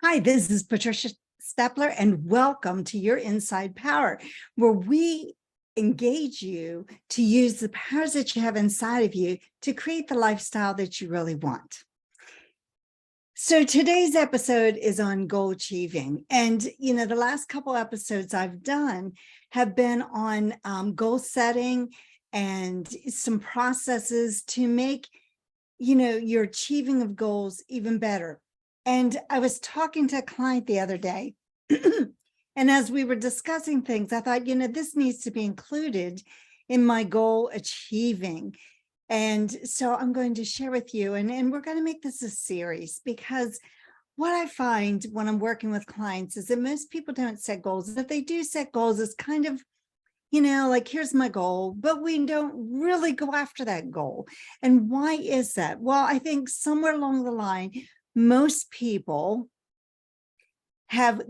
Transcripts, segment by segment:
Hi, this is Patricia Stepler, and welcome to Your Inside Power, where we engage you to use the powers that you have inside of you to create the lifestyle that you really want. So today's episode is on goal achieving. And, the last couple episodes I've done have been on goal setting and some processes to make, your achieving of goals even better. And I was talking to a client the other day, and as we were discussing things, I thought, this needs to be included in my goal achieving. And so I'm going to share with you, and we're going to make this a series, because what I find when I'm working with clients is that most people don't set goals. If they do set goals, it's kind of, like, here's my goal, but we don't really go after that goal. And why is that? Well, I think somewhere along the line, most people have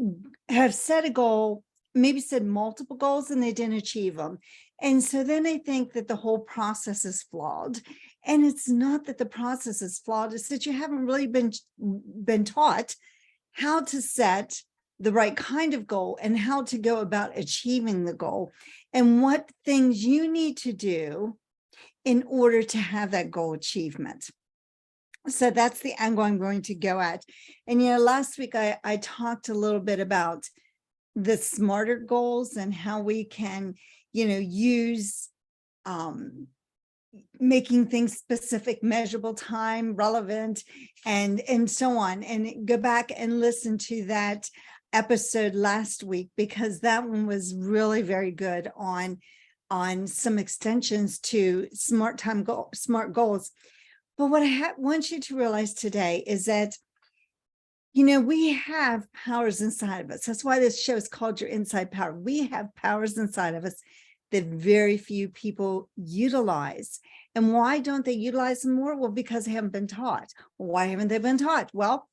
set a goal, maybe set multiple goals, and they didn't achieve them. And so then I think that the whole process is flawed. And it's not that the process is flawed, it's that you haven't really been taught how to set the right kind of goal and how to go about achieving the goal and what things you need to do in order to have that goal achievement. So that's the angle I'm going to go at. And, last week I talked a little bit about the smarter goals and how we can, use making things specific, measurable, time, relevant, and so on. And go back and listen to that episode last week, because that one was really very good on some extensions to smart goals. But what I want you to realize today is that, we have powers inside of us. That's why this show is called Your Inside Power. We have powers inside of us that very few people utilize. And why don't they utilize them more? Well, because they haven't been taught. Why haven't they been taught? Well,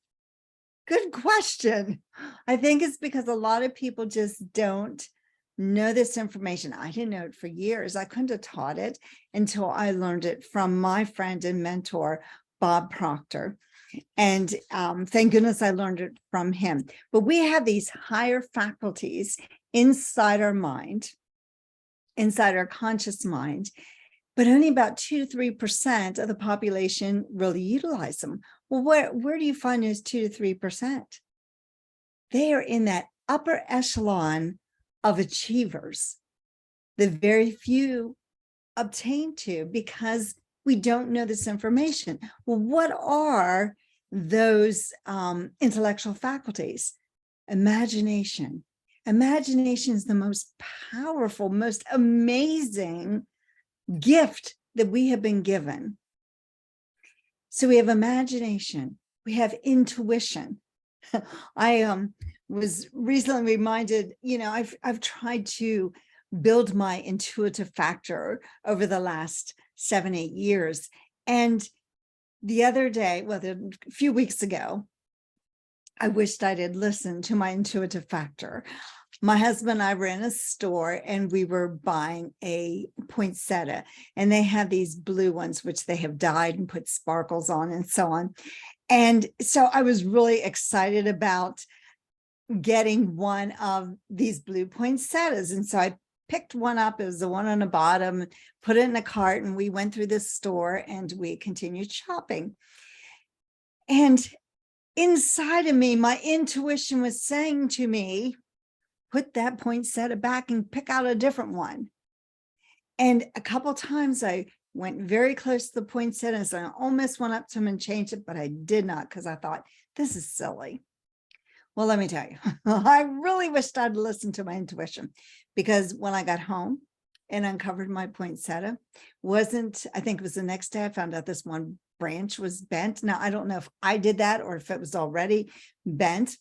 good question. I think it's because a lot of people just don't know this information. I didn't know it for years. I couldn't have taught it until I learned it from my friend and mentor, Bob Proctor. And thank goodness I learned it from him. But we have these higher faculties inside our mind, inside our conscious mind, but only about 2 to 3% of the population really utilize them. Well, where do you find those 2 to 3%? They are in that upper echelon of achievers. The very few obtain to, because we don't know this information. Well, what are those intellectual faculties? Imagination. Imagination is the most powerful, most amazing gift that we have been given. So we have imagination, we have intuition. I was recently reminded, I've tried to build my intuitive factor over the last 7-8 years. And the other day, a few weeks ago, I wished I had listened to my intuitive factor. My husband and I were in a store and we were buying a poinsettia, and they have these blue ones, which they have dyed and put sparkles on and so on. And so I was really excited about getting one of these blue poinsettias. And so I picked one up. It was the one on the bottom, put it in a cart, and we went through this store and we continued shopping. And inside of me, my intuition was saying to me, put that poinsettia back and pick out a different one. And a couple times I went very close to the poinsettia, so I almost went up to him and changed it, but I did not, because I thought, this is silly. Well, let me tell you, I really wished I'd listened to my intuition, because when I got home and uncovered my poinsettia, I think it was the next day, I found out this one branch was bent. Now, I don't know if I did that or if it was already bent.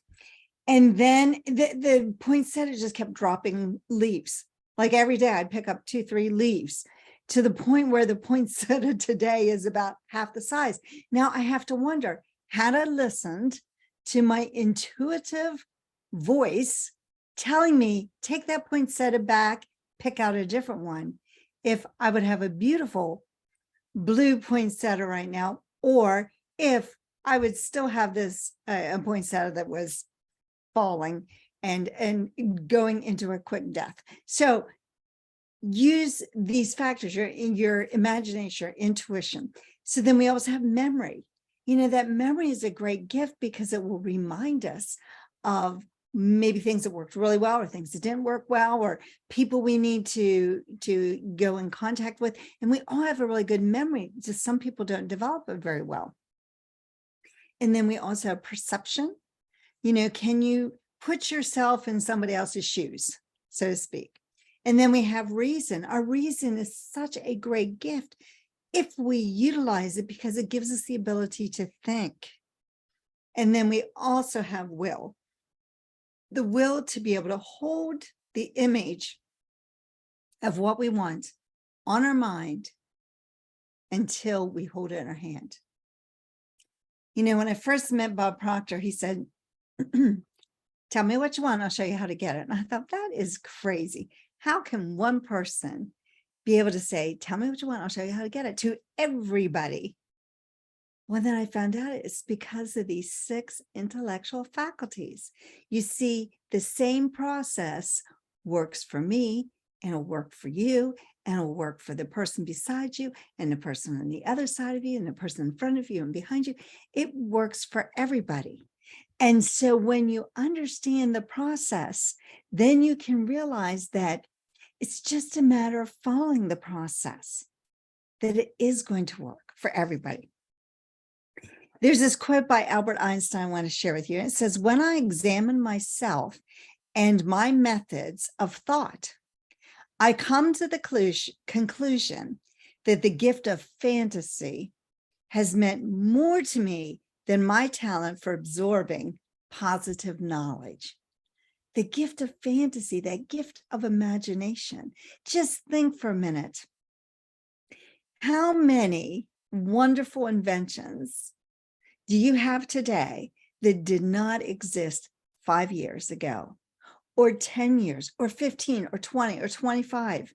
And then the poinsettia just kept dropping leaves. Like every day I'd pick up 2-3 leaves, to the point where the poinsettia today is about half the size. Now I have to wonder, had I listened to my intuitive voice telling me, take that poinsettia back, pick out a different one, if I would have a beautiful blue poinsettia right now, or if I would still have this a poinsettia that was falling and going into a quick death. So use these factors, your imagination, your intuition. So then we also have memory. That memory is a great gift because it will remind us of maybe things that worked really well or things that didn't work well, or people we need to go in contact with. And we all have a really good memory. Just some people don't develop it very well. And then we also have perception. Can you put yourself in somebody else's shoes, so to speak? And then we have reason. Our reason is such a great gift if we utilize it, because it gives us the ability to think. And then we also have will. The will to be able to hold the image of what we want on our mind until we hold it in our hand. When I first met Bob Proctor, he said, tell me what you want, I'll show you how to get it. And I thought, that is crazy. How can one person be able to say, tell me what you want, I'll show you how to get it, to everybody? Well, then I found out it's because of these 6 intellectual faculties. You see, the same process works for me, and it'll work for you, and it'll work for the person beside you, and the person on the other side of you, and the person in front of you and behind you. It works for everybody. And so when you understand the process, then you can realize that it's just a matter of following the process, that it is going to work for everybody. There's this quote by Albert Einstein I want to share with you. It says, when I examine myself and my methods of thought, I come to the conclusion that the gift of fantasy has meant more to me than my talent for absorbing positive knowledge. The gift of fantasy, that gift of imagination. Just think for a minute. How many wonderful inventions do you have today that did not exist 5 years ago, or 10 years, or 15, or 20, or 25,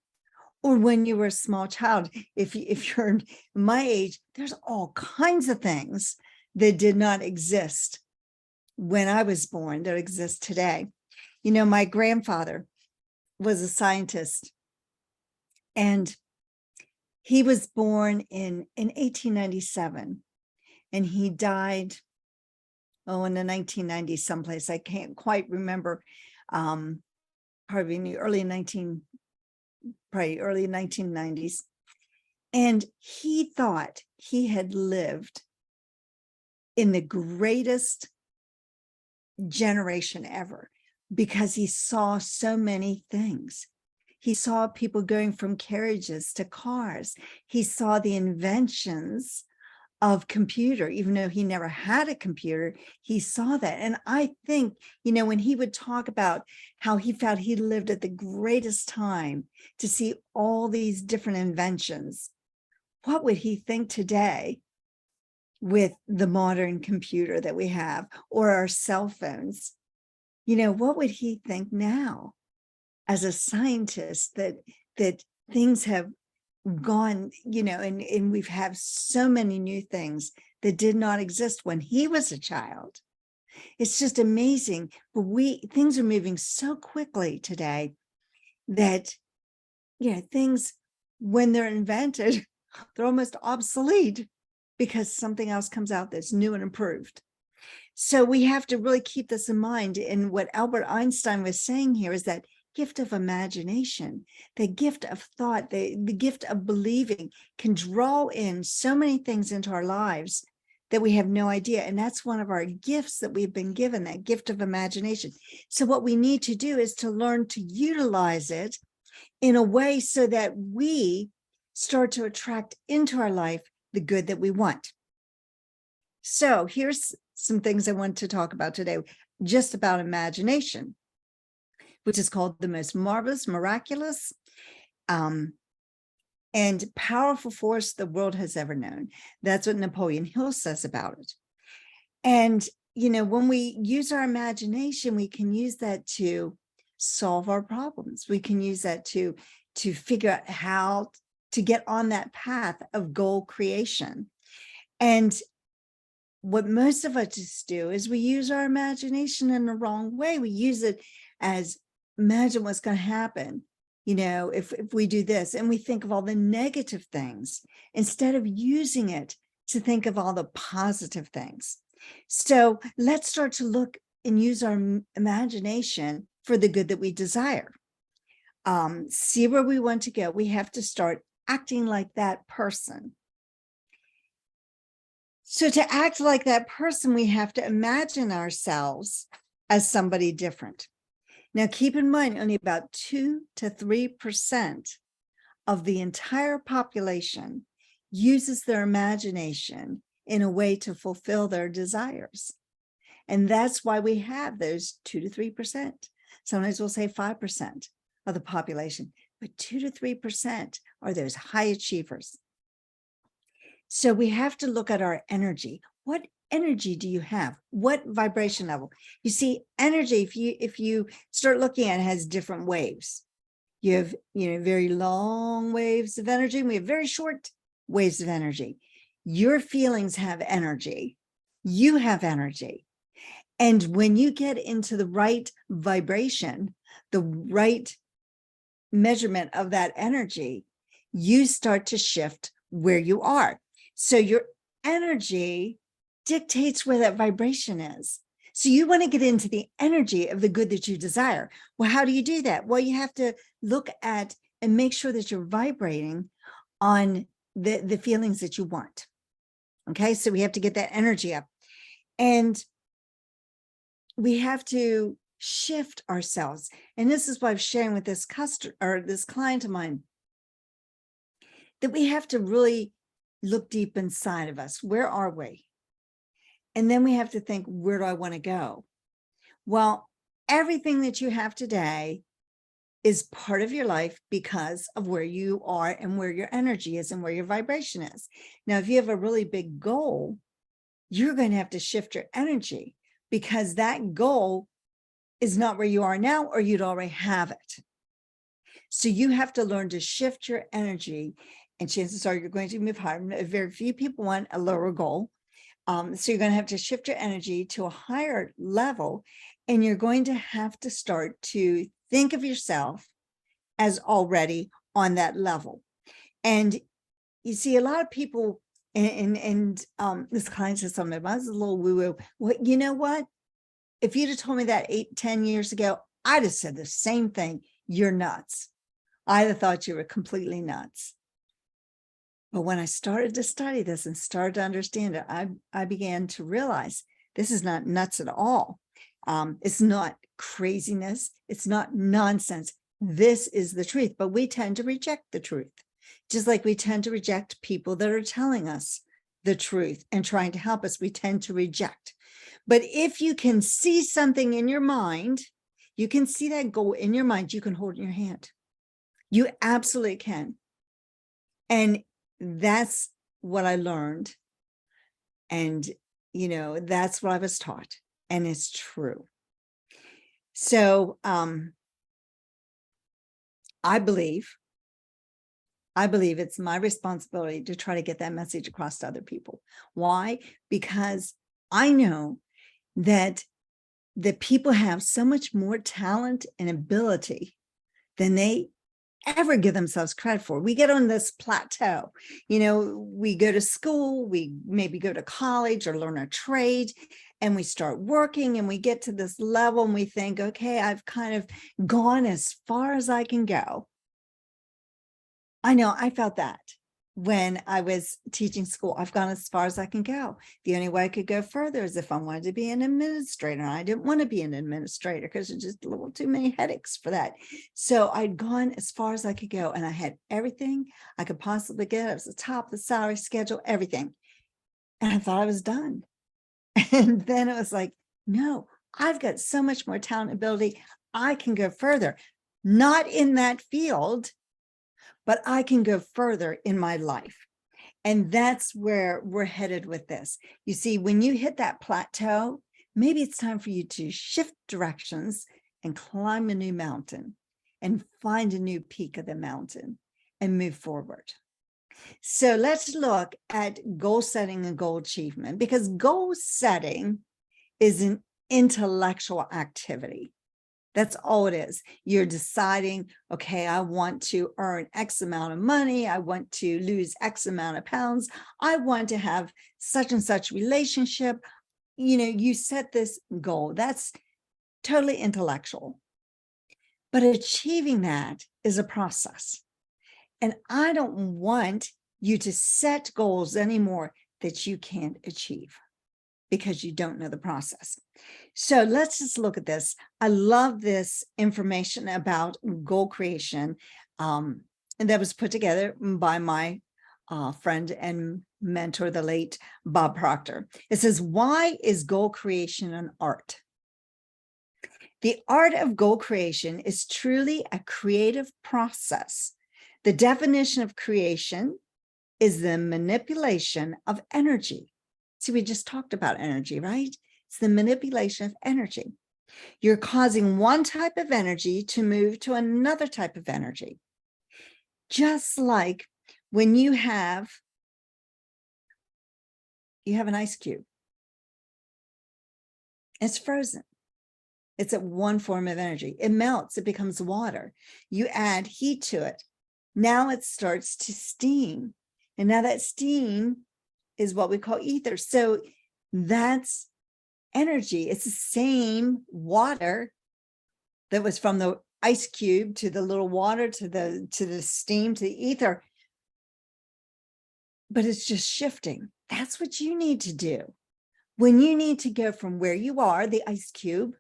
or when you were a small child? If you're my age, there's all kinds of things that did not exist when I was born that exist today. My grandfather was a scientist, and he was born in 1897, and he died, in the 1990s someplace. I can't quite remember, probably in the early 1990s. And he thought he had lived in the greatest generation ever, because he saw so many things. He saw people going from carriages to cars. He saw the inventions of computer, even though he never had a computer, he saw that. And I think, when he would talk about how he felt he lived at the greatest time to see all these different inventions, what would he think today with the modern computer that we have, or our cell phones? What would he think now as a scientist, that things have gone, and we've had so many new things that did not exist when he was a child. It's just amazing. But things are moving so quickly today that, things, when they're invented, they're almost obsolete because something else comes out that's new and improved. So we have to really keep this in mind. And what Albert Einstein was saying here is that gift of imagination, the gift of thought, the gift of believing can draw in so many things into our lives that we have no idea. And that's one of our gifts that we've been given, that gift of imagination. So what we need to do is to learn to utilize it in a way so that we start to attract into our life the good that we want. So here's some things I want to talk about today, just about imagination, which is called the most marvelous, miraculous, and powerful force the world has ever known. That's what Napoleon Hill says about it. And, when we use our imagination, we can use that to solve our problems. We can use that to figure out how to get on that path of goal creation. And what most of us just do is we use our imagination in the wrong way. We use it as, imagine what's going to happen, if we do this, and we think of all the negative things instead of using it to think of all the positive things. So let's start to look and use our imagination for the good that we desire. See where we want to go. We have to start acting like that person. So to act like that person, we have to imagine ourselves as somebody different. Now, keep in mind, only about 2 to 3% of the entire population uses their imagination in a way to fulfill their desires. And that's why we have those 2 to 3%. Sometimes we'll say 5% of the population, but 2 to 3% are those high achievers. So we have to look at our energy. What energy do you have? What vibration level? You see, energy, if you start looking at it, has different waves. You have, very long waves of energy, and we have very short waves of energy. Your feelings have energy. You have energy. And when you get into the right vibration, the right measurement of that energy, you start to shift where you are. So your energy dictates where that vibration is. So you want to get into the energy of the good that you desire. Well, how do you do that? Well, you have to look at and make sure that you're vibrating on the feelings that you want. Okay, so we have to get that energy up. And we have to shift ourselves. And this is why I'm sharing with this client of mine, that we have to really look deep inside of us. Where are we? And then we have to think, where do I want to go? Well, everything that you have today is part of your life because of where you are and where your energy is and where your vibration is. Now, if you have a really big goal, you're going to have to shift your energy, because that goal is not where you are now, or you'd already have it. So you have to learn to shift your energy, and chances are you're going to move higher. Very few people want a lower goal. So you're going to have to shift your energy to a higher level, and you're going to have to start to think of yourself as already on that level. And you see, a lot of people, and this client says something about, this is a little woo-woo. Well, you know what? If you'd have told me that 8-10 years ago, I'd have said the same thing. You're nuts. I'd have thought you were completely nuts. But when I started to study this and started to understand it, I began to realize this is not nuts at all. It's not craziness. It's not nonsense. This is the truth, but we tend to reject the truth, just like we tend to reject people that are telling us the truth and trying to help us. We tend to reject. But if you can see something in your mind, you can see that goal in your mind, you can hold it in your hand. You absolutely can. And that's what I learned. And, that's what I was taught. And it's true. So I believe it's my responsibility to try to get that message across to other people. Why? Because I know that people have so much more talent and ability than they ever give themselves credit for. We get on this plateau, we go to school, we maybe go to college or learn a trade, and we start working, and we get to this level and we think, okay, I've kind of gone as far as I can go. I know I felt that when I was teaching school. I've gone as far as I can go. The only way I could go further is if I wanted to be an administrator. And I didn't want to be an administrator because there's just a little too many headaches for that. So I'd gone as far as I could go, and I had everything I could possibly get. I was the top of the salary schedule, everything. And I thought I was done. And then it was like, no, I've got so much more talent and ability. I can go further, not in that field, but I can go further in my life. And that's where we're headed with this. You see, when you hit that plateau, maybe it's time for you to shift directions and climb a new mountain and find a new peak of the mountain and move forward. So let's look at goal setting and goal achievement, because goal setting is an intellectual activity. That's all it is. You're deciding, okay, I want to earn X amount of money. I want to lose X amount of pounds. I want to have such and such relationship. You set this goal. That's totally intellectual. But achieving that is a process. And I don't want you to set goals anymore that you can't achieve, because you don't know the process. So let's just look at this. I love this information about goal creation, and that was put together by my friend and mentor, the late Bob Proctor. It says, why is goal creation an art? The art of goal creation is truly a creative process. The definition of creation is the manipulation of energy. See, we just talked about energy, right? It's the manipulation of energy. You're causing one type of energy to move to another type of energy. Just like when you have an ice cube. It's frozen. It's at one form of energy. It melts, it becomes water. You add heat to it. Now it starts to steam. And now that steam is what we call ether. So that's energy. It's the same water that was from the ice cube to the little water to the steam to the ether. But it's just shifting. That's what you need to do. When you need to go from where you are, the ice cube,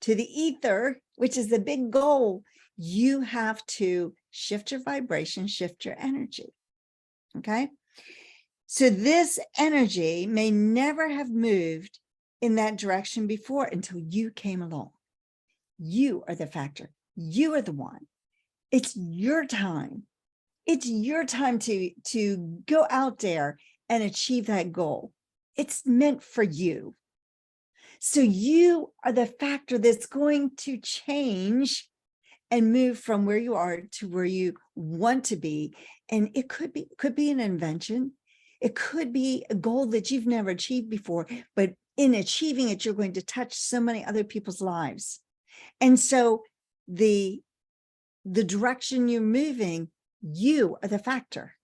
to the ether, which is the big goal, you have to shift your vibration, shift your energy. Okay. So this energy may never have moved in that direction before until you came along. You are the factor. You are the one. It's your time. It's your time to go out there and achieve that goal. It's meant for you. So you are the factor that's going to change and move from where you are to where you want to be. And it could be an invention. It could be a goal that you've never achieved before, but in achieving it, you're going to touch so many other people's lives. And so the direction you're moving, you are the factor.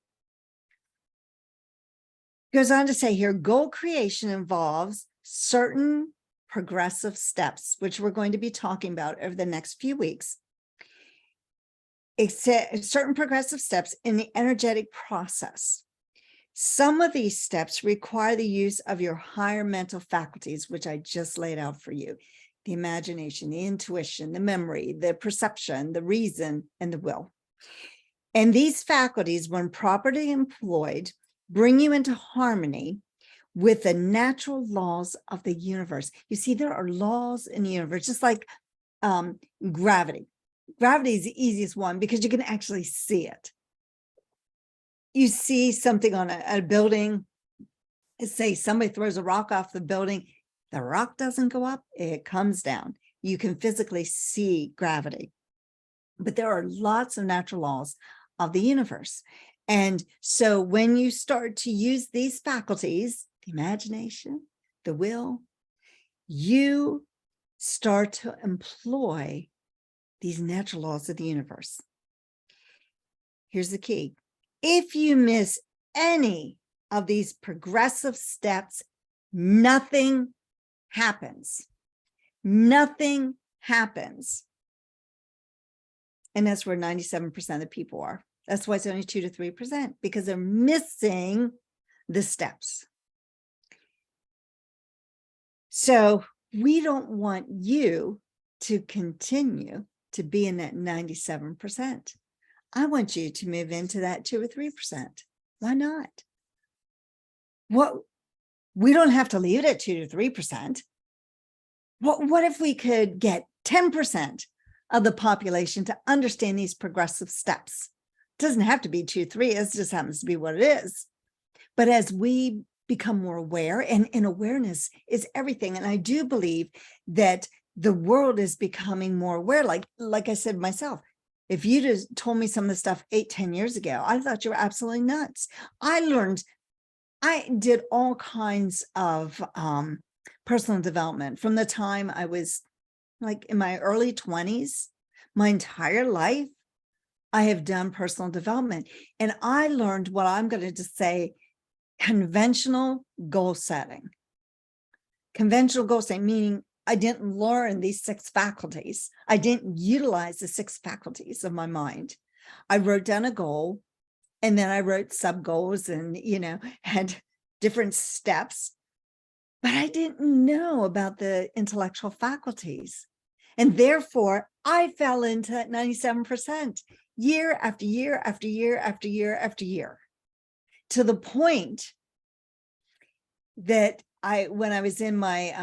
Goes on to say here, goal creation involves certain progressive steps, which we're going to be talking about over the next few weeks. Except certain progressive steps in the energetic process. Some of these steps require the use of your higher mental faculties, which I just laid out for you. The imagination, the intuition, the memory, the perception, the reason, and the will. And these faculties, when properly employed, bring you into harmony with the natural laws of the universe. You see, there are laws in the universe, just like gravity. Gravity is the easiest one because you can actually see it. You see something on a building, say somebody throws a rock off the building, the rock doesn't go up, it comes down. You can physically see gravity. But there are lots of natural laws of the universe. And so when you start to use these faculties, the imagination, the will, you start to employ these natural laws of the universe. Here's the key. If you miss any of these progressive steps, nothing happens. Nothing happens. And that's where 97% of the people are. That's why it's only 2 to 3%, because they're missing the steps. So we don't want you to continue to be in that 97%. I want you to move into that 2 or 3%. Why not? We don't have to leave it at 2 to 3%. What if we could get 10% of the population to understand these progressive steps? It doesn't have to be 2, 3, it just happens to be what it is. But as we become more aware, and awareness is everything. And I do believe that the world is becoming more aware. Like I said myself, If you just told me some of the stuff 8-10 years ago, I thought you were absolutely nuts. I did all kinds of personal development from the time I was like in my early 20s. My entire life, I have done personal development, and I learned what I'm going to just say, conventional goal setting. Conventional goal setting, meaning I didn't learn these 6 faculties. I didn't utilize the 6 faculties of my mind. I wrote down a goal, and then I wrote sub goals and, had different steps, but I didn't know about the intellectual faculties. And therefore I fell into that 97% year after year after year after year after year, to the point that when I was in my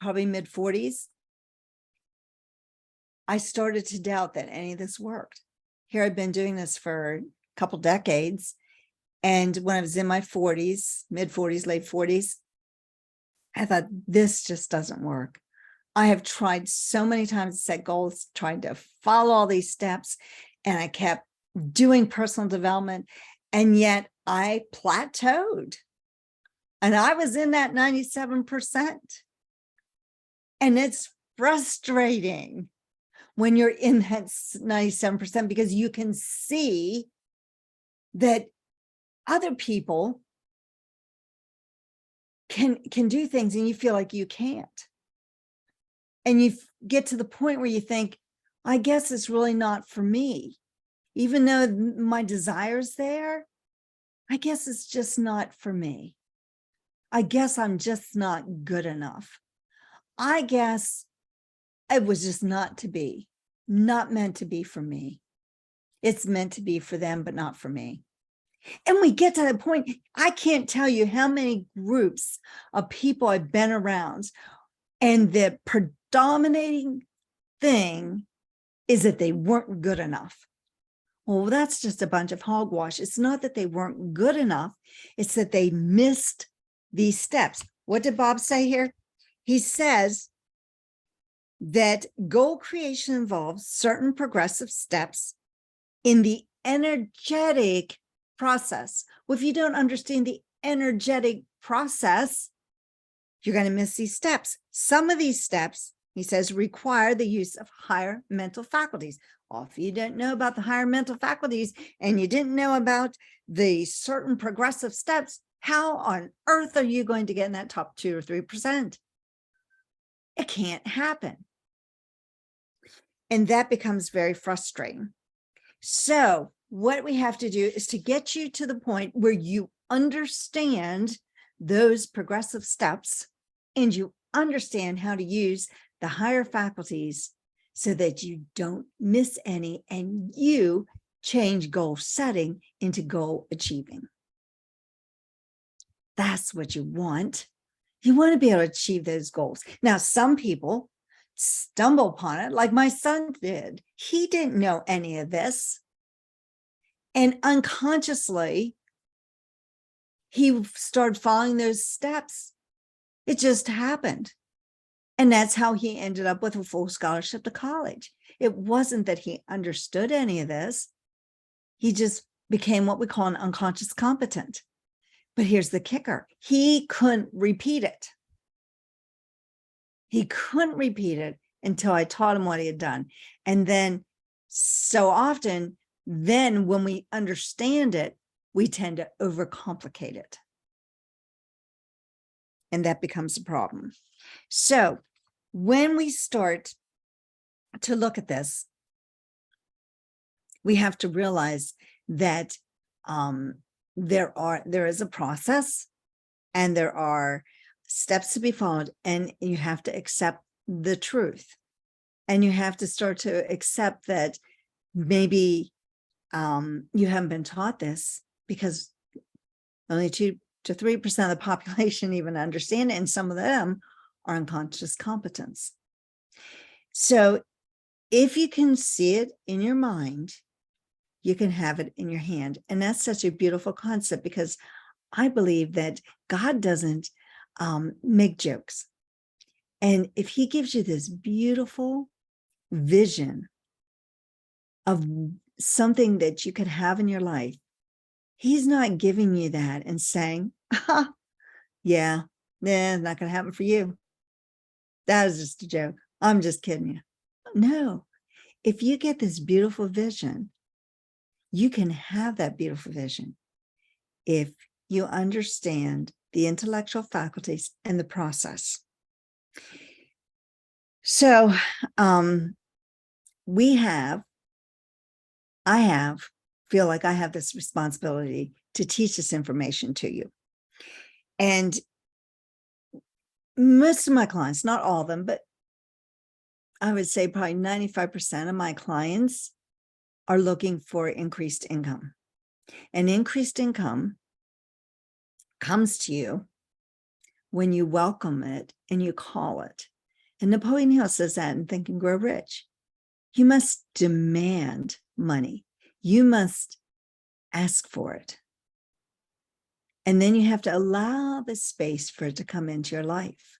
probably mid 40s, I started to doubt that any of this worked. Here I've been doing this for a couple decades. And when I was in my 40s, mid 40s, late 40s, I thought, this just doesn't work. I have tried so many times to set goals, trying to follow all these steps, and I kept doing personal development, and yet I plateaued. And I was in that 97%. And it's frustrating when you're in that 97%, because you can see that other people can do things and you feel like you can't. And you get to the point where you think, I guess it's really not for me. Even though my desire's there, I guess it's just not for me. I guess I'm just not good enough. I guess it was just not meant to be for me. It's meant to be for them, but not for me. And we get to that point. I can't tell you how many groups of people I've been around, and the predominating thing is that they weren't good enough. Well, that's just a bunch of hogwash. It's not that they weren't good enough. It's that they missed these steps. What did Bob say here? He says that goal creation involves certain progressive steps in the energetic process. Well, if you don't understand the energetic process, you're going to miss these steps. Some of these steps, he says, require the use of higher mental faculties. Well, if you don't know about the higher mental faculties and you didn't know about the certain progressive steps, how on earth are you going to get in that top 2 or 3%? It can't happen. And that becomes very frustrating. So what we have to do is to get you to the point where you understand those progressive steps and you understand how to use the higher faculties so that you don't miss any and you change goal setting into goal achieving. That's what you want. You want to be able to achieve those goals. Now, some people stumble upon it, like my son did. He didn't know any of this. And unconsciously, he started following those steps. It just happened. And that's how he ended up with a full scholarship to college. It wasn't that he understood any of this. He just became what we call an unconscious competent. But here's the kicker. He couldn't repeat it. He couldn't repeat it until I taught him what he had done. And then so often, then when we understand it, we tend to overcomplicate it. And that becomes a problem. So when we start to look at this, we have to realize that there is a process and there are steps to be followed, and you have to accept the truth. And you have to start to accept that maybe you haven't been taught this, because only 2 to 3% of the population even understand it, and some of them are unconscious competence. So if you can see it in your mind, you can have it in your hand. And that's such a beautiful concept, because I believe that God doesn't make jokes. And if he gives you this beautiful vision of something that you could have in your life, he's not giving you that and saying, yeah, it's not going to happen for you. That was just a joke. I'm just kidding you. No, if you get this beautiful vision, you can have that beautiful vision if you understand the intellectual faculties and the process. So feel like I have this responsibility to teach this information to you. And most of my clients, not all of them, but I would say probably 95% of my clients are looking for increased income. And increased income comes to you when you welcome it and you call it. And Napoleon Hill says that in Think and Grow Rich. You must demand money. You must ask for it. And then you have to allow the space for it to come into your life.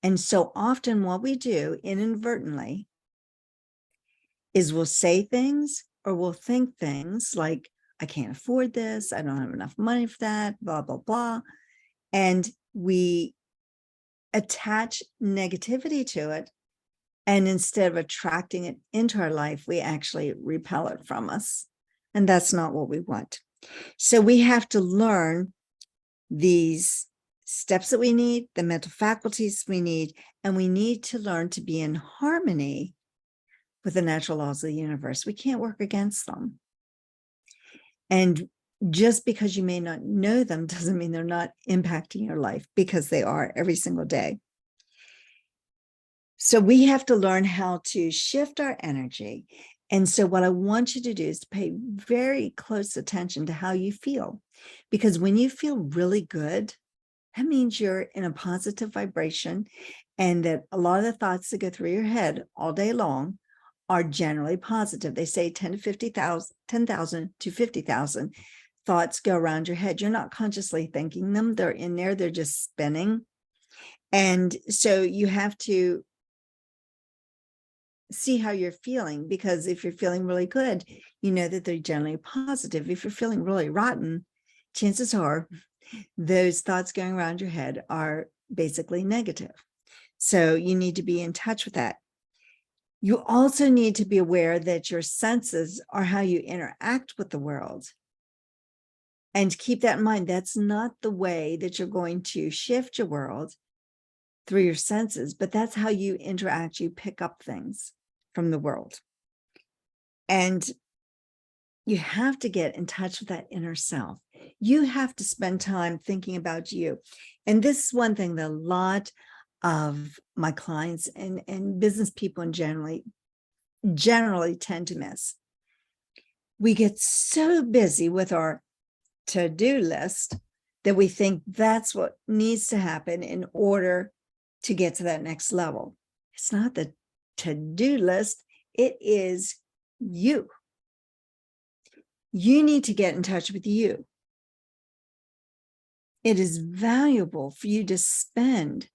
And so often what we do inadvertently is we'll say things or we'll think things like, I can't afford this. I don't have enough money for that, blah, blah, blah. And we attach negativity to it. And instead of attracting it into our life, we actually repel it from us. And that's not what we want. So we have to learn these steps that we need, the mental faculties we need, and we need to learn to be in harmony with the natural laws of the universe. We can't work against them. And just because you may not know them doesn't mean they're not impacting your life, because they are every single day. So we have to learn how to shift our energy. And so what I want you to do is to pay very close attention to how you feel, because when you feel really good, that means you're in a positive vibration, and that a lot of the thoughts that go through your head all day long are generally positive. They say 10,000 to 50,000 thoughts go around your head. You're not consciously thinking them. They're in there. They're just spinning. And so you have to see how you're feeling, because if you're feeling really good, you know that they're generally positive. If you're feeling really rotten, chances are those thoughts going around your head are basically negative. So you need to be in touch with that. You also need to be aware that your senses are how you interact with the world. And keep that in mind. That's not the way that you're going to shift your world through your senses, but that's how you interact. You pick up things from the world. And you have to get in touch with that inner self. You have to spend time thinking about you. And this is one thing that a lot of my clients and business people in generally tend to miss. We get so busy with our to-do list that we think that's what needs to happen in order to get to that next level. It's not the to-do list. It is you. You need to get in touch with you. It is valuable for you to spend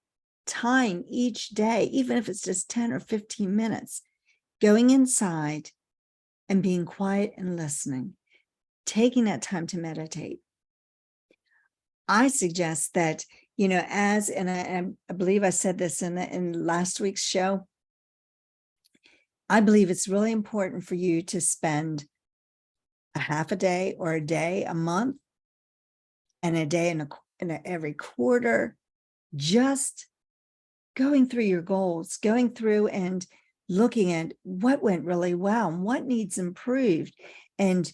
time each day, even if it's just 10 or 15 minutes, going inside and being quiet and listening, taking that time to meditate. I suggest that, and I believe I said this in last week's show, I believe it's really important for you to spend a half a day or a day, a month, and a day in every quarter, just going through your goals, going through and looking at what went really well and what needs improved. And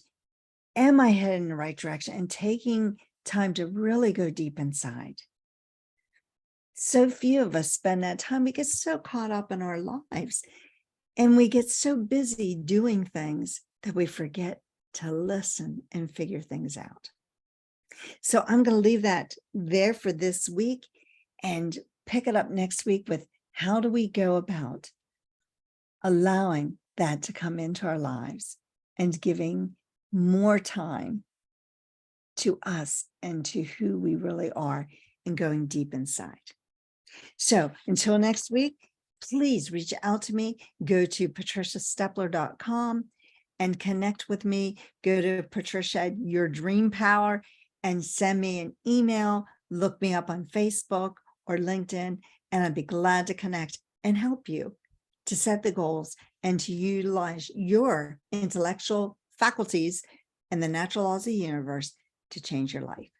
am I headed in the right direction? And taking time to really go deep inside. So few of us spend that time. We get so caught up in our lives and we get so busy doing things that we forget to listen and figure things out. So I'm going to leave that there for this week and pick it up next week with how do we go about allowing that to come into our lives and giving more time to us and to who we really are and going deep inside. So until next week, please reach out to me. Go to patriciastepler.com and connect with me, go to Patricia, Your Dream Power, and send me an email, look me up on Facebook or LinkedIn, and I'd be glad to connect and help you to set the goals and to utilize your intellectual faculties and the natural laws of the universe to change your life.